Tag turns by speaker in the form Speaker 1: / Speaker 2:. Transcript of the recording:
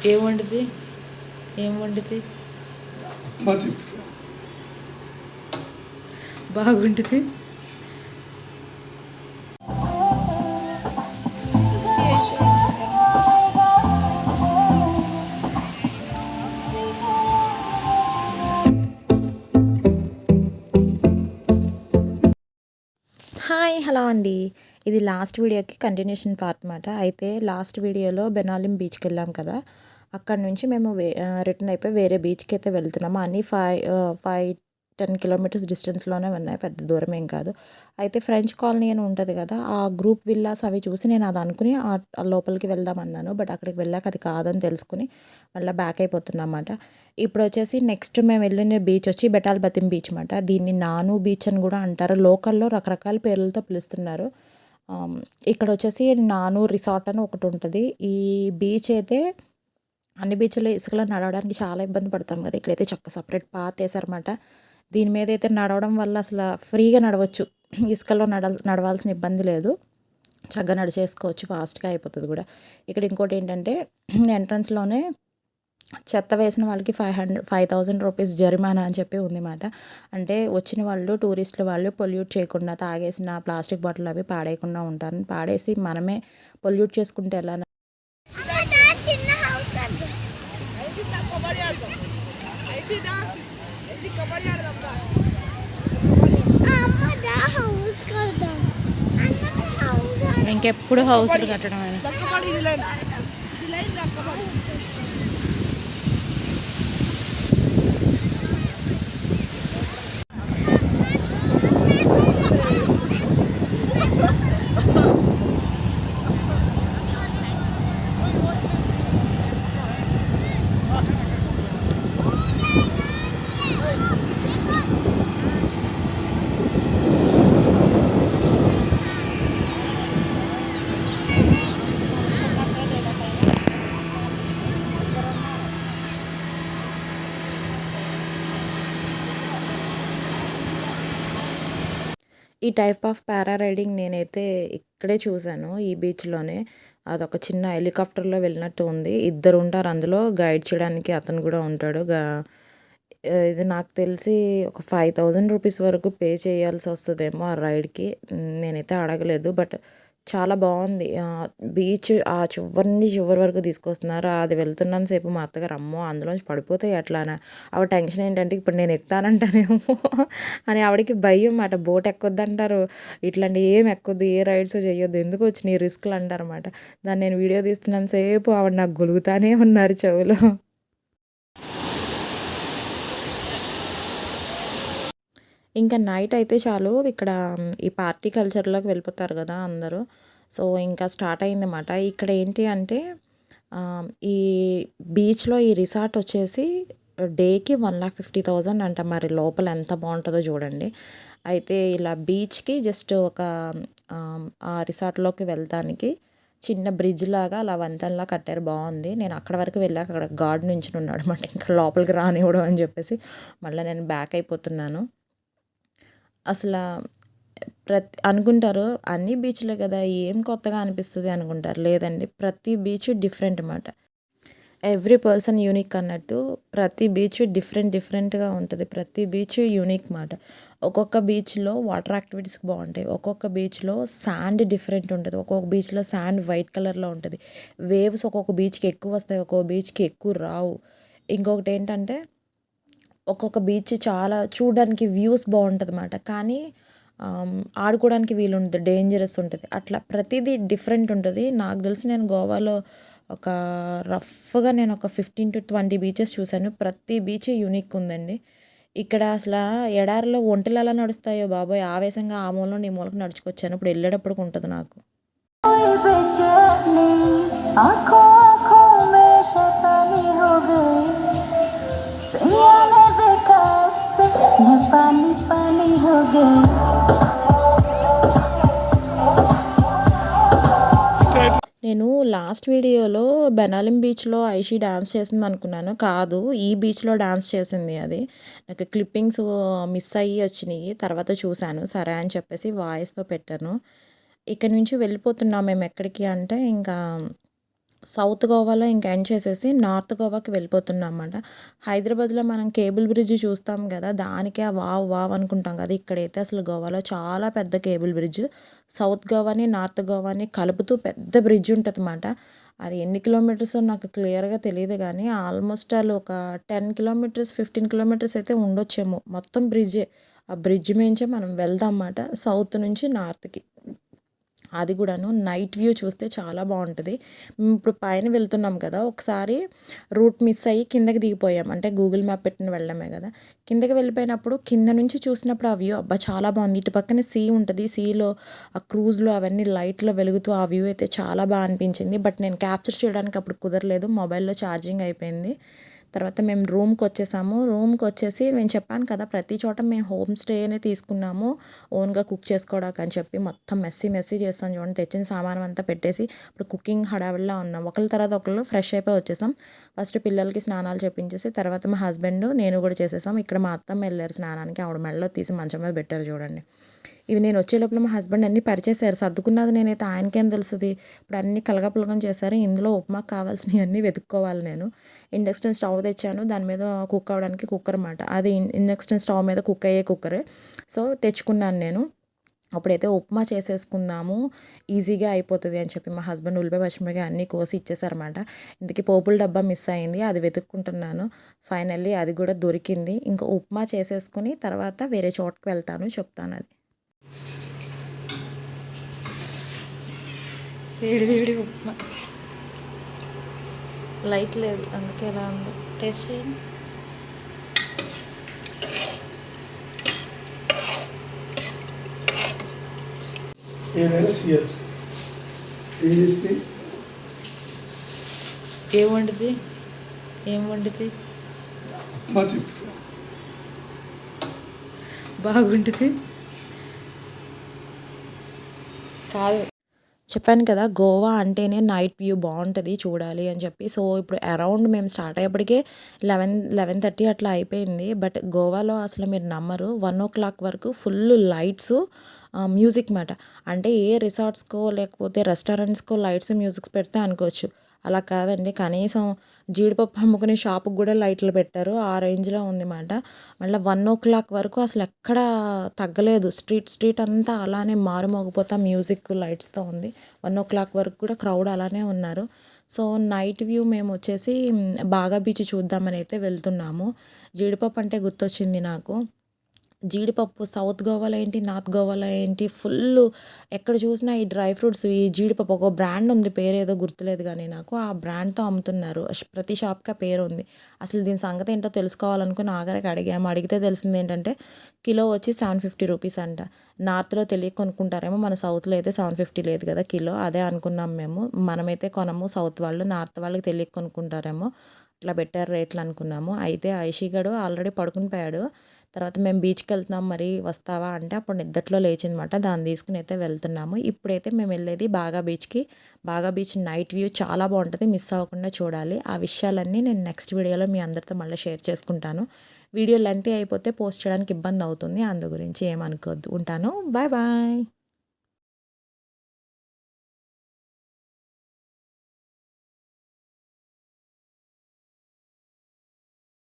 Speaker 1: ఏం వండుతుంది? ఏం వండుతుంది? బాగుంటుంది. హాయ్, హలో అండి. ఇది లాస్ట్ వీడియోకి కంటిన్యూషన్ పార్ట్ అనమాట. అయితే లాస్ట్ వీడియోలో బెనాలిం బీచ్కి వెళ్ళాం కదా, అక్కడ నుంచి మేము రిటర్న్ అయిపోయి వేరే బీచ్కి అయితే వెళ్తున్నాము. అన్నీ 5-10 కిలోమీటర్స్ డిస్టెన్స్లోనే ఉన్నాయి, పెద్ద దూరం ఏం కాదు. అయితే ఫ్రెంచ్ కాలనీ అని ఉంటుంది కదా, ఆ గ్రూప్ విల్లాస్ అవి చూసి నేను అది అనుకుని ఆ లోపలికి వెళ్దామన్నాను. బట్ అక్కడికి వెళ్ళాక అది కాదని తెలుసుకుని మళ్ళీ బ్యాక్ అయిపోతున్నాం అన్నమాట. ఇప్పుడు వచ్చేసి నెక్స్ట్ మేము వెళ్ళిన బీచ్ వచ్చి బెటాల్ బతిం బీచ్ అనమాట. దీన్ని నాను బీచ్ అని కూడా అంటారు. లోకల్లో రకరకాల పేర్లతో పిలుస్తున్నారు. ఇక్కడ వచ్చేసి నాను రిసార్ట్ అని ఒకటి ఉంటుంది. ఈ బీచ్ అయితే అన్ని బీచ్లో ఇసుకలో నడవడానికి చాలా ఇబ్బంది పడతాం కదా, ఇక్కడైతే చక్క సపరేట్ పాత్ వేసారన్నమాట. దీని మీద అయితే నడవడం వల్ల అసలు ఫ్రీగా నడవచ్చు. ఇసుకలో నడవాల్సిన ఇబ్బంది లేదు, చక్కగా నడిచేసుకోవచ్చు, ఫాస్ట్గా అయిపోతుంది కూడా. ఇక్కడ ఇంకోటి ఏంటంటే ఎంట్రన్స్లోనే చెత్త వేసిన వాళ్ళకి 5,000 రూపీస్ జరిమానా అని చెప్పి ఉందన్నమాట. అంటే వచ్చిన వాళ్ళు, టూరిస్టుల వాళ్ళు పొల్యూట్ చేయకుండా, తాగేసిన ప్లాస్టిక్ బాటిల్ అవి పాడేయకుండా ఉంటారు. పాడేసి మనమే పొల్యూట్ చేసుకుంటే ఎలా? ఇంకెప్పుడు హౌస్లు కట్టడం అయినా ఈ టైప్ ఆఫ్ పారా రైడింగ్ నేనైతే ఇక్కడే చూశాను, ఈ బీచ్లోనే. అదొక చిన్న హెలికాప్టర్లో వెళ్ళినట్టు ఉంది. ఇద్దరు ఉంటారు అందులో, గైడ్ చేయడానికి అతను కూడా ఉంటాడు. ఇది నాకు తెలిసి ఒక 5,000 రూపీస్ వరకు పే చేయాల్సి వస్తుందేమో ఆ రైడ్కి. నేనైతే అడగలేదు, బట్ చాలా బాగుంది. బీచ్ ఆ చివరి వరకు తీసుకొస్తున్నారు. అది వెళ్తున్నాను సేపు మా అత్తగారు, అమ్మో అందులోంచి పడిపోతాయి అట్లానా. ఆవిడ టెన్షన్ ఏంటంటే ఇప్పుడు నేను ఎక్కుతానంటానేమో అని ఆవిడకి భయం అన్నమాట. బోట్ ఎక్కొద్దంటారు, ఇట్లాంటి ఏం ఎక్కొద్దు, ఏ రైడ్స్ చేయొద్దు, ఎందుకు వచ్చినాయి రిస్క్లు అంటారన్నమాట. దాన్ని నేను వీడియో తీస్తున్నాను సేపు ఆవిడ నాకు గొలుగుతానే ఉన్నారు చెవులో. ఇంకా నైట్ అయితే చాలు, ఇక్కడ ఈ పార్టీ కల్చర్లోకి వెళ్ళిపోతారు కదా అందరూ. సో ఇంకా స్టార్ట్ అయిందన్నమాట. ఇక్కడ ఏంటి అంటే ఈ బీచ్లో ఈ రిసార్ట్ వచ్చేసి డేకి 1,50,000 అంట. మరి లోపల ఎంత బాగుంటుందో చూడండి. అయితే ఇలా బీచ్కి జస్ట్ ఒక ఆ రిసార్ట్లోకి వెళ్తానికి చిన్న బ్రిడ్జ్ లాగా అలా వంతెనలా కట్టారు, బాగుంది. నేను అక్కడ వరకు వెళ్ళాక అక్కడ గార్డ్ నుంచి ఉన్నాడు అనమాట, ఇంకా లోపలికి రానివ్వడం అని చెప్పేసి మళ్ళీ నేను బ్యాక్ అయిపోతున్నాను. అసలు అనుకుంటారు అన్ని బీచ్లే కదా, ఏం కొత్తగా అనిపిస్తుంది అనుకుంటారు. లేదండి, ప్రతి బీచ్ డిఫరెంట్ అన్నమాట. ఎవ్రీ పర్సన్ యూనిక్ అన్నట్టు ప్రతి బీచ్ డిఫరెంట్గా ఉంటుంది. ప్రతి బీచ్ యూనిక్ మాట. ఒక్కొక్క బీచ్లో వాటర్ యాక్టివిటీస్ బాగుంటాయి, ఒక్కొక్క బీచ్లో శాండ్ డిఫరెంట్ ఉంటుంది, ఒక్కొక్క బీచ్లో శాండ్ వైట్ కలర్లో ఉంటుంది. వేవ్స్ ఒక్కొక్క బీచ్కి ఎక్కువ వస్తాయి, ఒక్కొక్క బీచ్కి ఎక్కువ రావు. ఇంకొకటి ఏంటంటే ఒక్కొక్క బీచ్ చాలా చూడడానికి వ్యూస్ బాగుంటుంది అన్నమాట, కానీ ఆడుకోవడానికి వీలు ఉంటుంది, డేంజరస్ ఉంటుంది. అట్లా ప్రతిదీ డిఫరెంట్ ఉంటుంది. నాకు తెలిసి నేను గోవాలో ఒక రఫ్గా నేను ఒక 15-20 బీచెస్ చూశాను. ప్రతి బీచ్ యూనిక్ ఉందండి. ఇక్కడ అసలు ఎడారిలో ఒంటెలు ఎలా నడుస్తాయో బాబోయ్, ఆవేశంగా ఆ మూలలో ఈ మూలకు నడుచుకొచ్చాను. ఇప్పుడు వెళ్ళేటప్పటికి ఉంటుంది నాకు. నేను లాస్ట్ వీడియోలో బెనాలిం బీచ్లో ఐషి డాన్స్ చేసింది అనుకున్నాను, కాదు ఈ బీచ్లో డాన్స్ చేసింది. అది నాకు క్లిప్పింగ్స్ మిస్ అయ్యి వచ్చినాయి, తర్వాత చూశాను, సరే అని చెప్పేసి వాయిస్తో పెట్టాను. ఇక్కడ నుంచి వెళ్ళిపోతున్నాం మేము ఎక్కడికి అంటే ఇంకా సౌత్ గోవాలో ఇంక ఎండ్ చేసేసి నార్త్ గోవాకి వెళ్ళిపోతున్నాం అన్నమాట. హైదరాబాద్లో మనం కేబుల్ బ్రిడ్జ్ చూస్తాం కదా, దానికే వావ్ వావ్ అనుకుంటాం కదా, ఇక్కడైతే అసలు గోవాలో చాలా పెద్ద కేబుల్ బ్రిడ్జ్. సౌత్ గోవాని నార్త్ గోవాని కలుపుతూ పెద్ద బ్రిడ్జ్ ఉంటుంది అన్నమాట. అది ఎన్ని కిలోమీటర్స్ నాకు క్లియర్గా తెలియదు, కానీ ఆల్మోస్ట్ వాళ్ళు ఒక 10 కిలోమీటర్స్ 15 కిలోమీటర్స్ అయితే ఉండొచ్చేమో, మొత్తం బ్రిడ్జే. ఆ బ్రిడ్జ్ మించే మనం వెళ్దాం అన్నమాట సౌత్ నుంచి నార్త్కి. అది కూడాను నైట్ వ్యూ చూస్తే చాలా బాగుంటుంది. మేము ఇప్పుడు పైన వెళ్తున్నాం కదా, ఒకసారి రూట్ మిస్ అయ్యి కిందకి దిగిపోయాం, అంటే గూగుల్ మ్యాప్ పెట్టిన వెళ్ళడమే కదా. కిందకి వెళ్ళిపోయినప్పుడు కింద నుంచి చూసినప్పుడు ఆ వ్యూ అబ్బా చాలా బాగుంది. ఇటు పక్కన సీ ఉంటుంది, సీలో ఆ క్రూజ్లో అవన్నీ లైట్లో వెలుగుతూ ఆ వ్యూ అయితే చాలా బాగా అనిపించింది. బట్ నేను క్యాప్చర్ చేయడానికి అప్పుడు కుదరలేదు, మొబైల్లో ఛార్జింగ్ అయిపోయింది. తర్వాత మేము రూమ్కి వచ్చేసాము. రూమ్కి వచ్చేసి నేను చెప్పాను కదా, ప్రతి చోట మేము హోమ్ స్టేనే తీసుకున్నాము ఓన్గా కుక్ చేసుకోవడానికి అని చెప్పి. మొత్తం మెస్సీ చేస్తాం చూడండి, తెచ్చిన సామానం అంతా పెట్టేసి ఇప్పుడు కుకింగ్ హడావిడిలో ఉన్నాం. ఒకళ్ళ తర్వాత ఒకళ్ళు ఫ్రెష్ అయిపోయి వచ్చేసాం. ఫస్ట్ పిల్లలకి స్నానాలు చేపించేసి తర్వాత మా హస్బెండ్ నేను కూడా చేసేసాం. ఇక్కడ మా అత్తమ్మ వెళ్ళారు స్నానానికి, ఆవిడ మెడలో తీసి మంచం మీద పెట్టారు చూడండి. ఇవి నేను వచ్చే లోపల మా హస్బెండ్ అన్నీ పరిచేశారు, సర్దుకున్నది నేనైతే ఆయనకేం తెలుస్తుంది. ఇప్పుడు అన్నీ కలగపులగం చేశారు. ఇందులో ఉప్మాకు కావాల్సినవి అన్నీ వెతుక్కోవాలి నేను. ఇండక్షన్ స్టవ్ తెచ్చాను, దాని మీద కుక్ అవ్వడానికి కుక్కర్ అన్నమాట. అది ఇండక్షన్ స్టవ్ మీద కుక్ అయ్యే కుక్కరే, సో తెచ్చుకున్నాను నేను. అప్పుడైతే ఉప్మా చేసేసుకుందాము, ఈజీగా అయిపోతుంది అని చెప్పి మా హస్బెండ్ ఉల్లిపాయ పచ్చిమిరపకాయ అన్నీ కోసి ఇచ్చేసారన్నమాట. ఇంతకీ పోపుల డబ్బా మిస్ అయింది, అది వెతుక్కుంటున్నాను. ఫైనల్లీ అది కూడా దొరికింది. ఇంకా ఉప్మా చేసేసుకుని తర్వాత వేరే చోటుకి వెళ్తాను, చెప్తాను అది. వేడి వేడి ఉప్మా, లైట్ లేదు అందుకే ఎలా ఉంది, టేస్ట్ చేయండి.
Speaker 2: ఏదైనా చేయాలి.
Speaker 1: ఏం వండుతుంది, ఏం వండుతుంది, బాగుంటుంది కాదు. చెప్పాను కదా, గోవా అంటేనే నైట్ వ్యూ బాగుంటుంది చూడాలి అని చెప్పి. సో ఇప్పుడు అరౌండ్ మేము స్టార్ట్ అయ్యేప్పటికే 11:30 అట్లా అయిపోయింది. బట్ గోవాలో అసలు మీరు నమ్మరు, 1 o'clock వరకు ఫుల్ లైట్స్ మ్యూజిక్ మాట. అంటే ఏ రిసార్ట్స్కో లేకపోతే రెస్టారెంట్స్కో లైట్స్ మ్యూజిక్స్ పెడితే అనుకోవచ్చు, అలా కాదండి. కనీసం జీడిపప్పు అమ్ముకునే షాపుకి కూడా లైట్లు పెట్టారు, ఆ రేంజ్లో ఉంది మాట. మళ్ళీ 1 o'clock వరకు అసలు ఎక్కడ తగ్గలేదు, స్ట్రీట్ అంతా అలానే మారుమోగిపోతా మ్యూజిక్ లైట్స్తో ఉంది. 1 o'clock వరకు కూడా క్రౌడ్ అలానే ఉన్నారు. సో నైట్ వ్యూ మేము వచ్చేసి బాగా బీచ్ చూద్దామని అయితే వెళ్తున్నాము. జీడిపప్పు అంటే గుర్తొచ్చింది నాకు. జీడిపప్పు సౌత్ గోవాలో ఏంటి, నార్త్ గోవాలో ఏంటి, ఫుల్ ఎక్కడ చూసినా ఈ డ్రై ఫ్రూట్స్, ఈ జీడిపప్పు ఒక బ్రాండ్ ఉంది, పేరు ఏదో గుర్తులేదు కానీ నాకు, ఆ బ్రాండ్తో అమ్ముతున్నారు. ప్రతి షాప్కి ఆ పేరు ఉంది. అసలు దీని సంగతి ఏంటో తెలుసుకోవాలనుకుని ఆఖరికి అడిగాము. అడిగితే తెలిసింది ఏంటంటే కిలో వచ్చి 750 రూపీస్ అంట. నార్త్లో తెలియ కొనుక్కుంటారేమో, మన సౌత్లో అయితే 750 లేదు కదా కిలో, అదే అనుకున్నాం మేము. మనమైతే కొనము, సౌత్ వాళ్ళు నార్త్ వాళ్ళకి తెలియ కొనుక్కుంటారేమో, అట్లా బెటర్ రేట్లు అనుకున్నాము. అయితే ఐషిగాడు ఆల్రెడీ పడుకుని పోయాడు. తర్వాత మేము బీచ్కి వెళ్తున్నాం మరి వస్తావా అంటే అప్పుడు నిద్దట్లో లేచిందన్నమాట. దాన్ని తీసుకుని అయితే వెళ్తున్నాము. ఇప్పుడైతే మేము వెళ్ళేది బాగా బీచ్కి. బాగా బీచ్ నైట్ వ్యూ చాలా బాగుంటుంది, మిస్ అవ్వకుండా చూడాలి. ఆ విషయాలన్నీ నేను నెక్స్ట్ వీడియోలో మీ అందరితో మళ్ళీ షేర్ చేసుకుంటాను. వీడియో లెంతీ అయిపోతే పోస్ట్ చేయడానికి ఇబ్బంది అవుతుంది, అందు గురించి ఏమనుకోవద్దు. ఉంటాను, బాయ్ బాయ్.